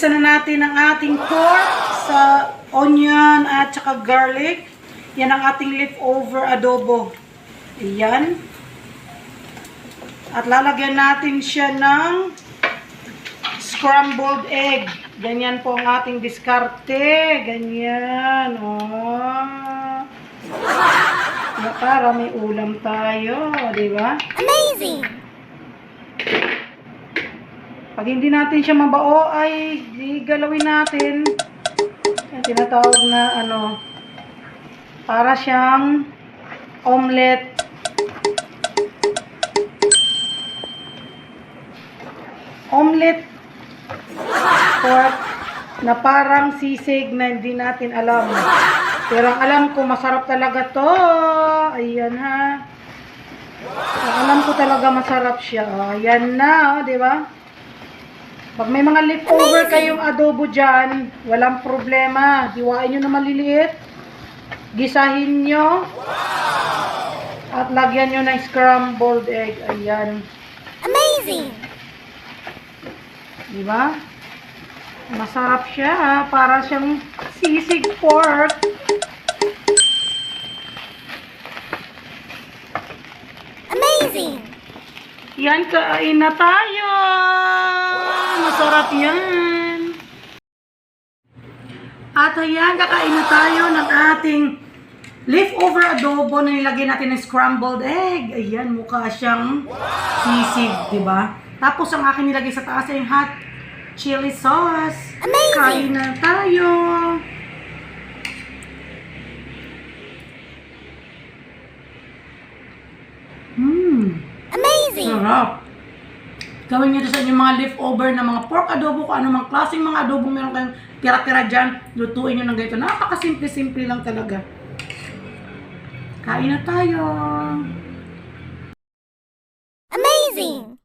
Igisa na natin ang ating pork sa onion at saka garlic. Yan ang ating leftover adobo. Ayan. At lalagyan natin siya ng scrambled egg. Ganyan po ang ating diskarte. Ganyan. Oh. Para may ulam tayo. Diba? Amazing! Pag hindi natin siya mabao, ay galawin natin. Yung tinatawag na para siyang omelette. Omelette pork na parang sisig na hindi natin alam. Pero ang alam ko, masarap talaga to. Ayan ha. Ang alam ko talaga masarap siya. Ayan na, di ba? Pag may mga leftover kayong adobo dyan, walang problema. Hiwain nyo na maliliit. Gisahin nyo. At lagyan nyo ng scrambled egg. Ayan. Amazing! Diba? Masarap siya. Para siyang sisig pork. Amazing! Yan, kain na tayo. Masarap yan. At ayan, kakain na tayo ng ating leftover adobo na nilagay natin ng scrambled egg. Ayan, mukha siyang sisig, diba? Tapos ang akin nilagay sa taas ay hot chili sauce. Amazing! Kain na tayo. Amazing! Sarap. Gawin nyo sa inyong mga leftover na mga pork adobo, kung ano mga klaseng mga adobo meron kayong tira-tira dyan, lutuin nyo ng ganito. Napakasimple-simple lang talaga. Kain na tayo. Amazing!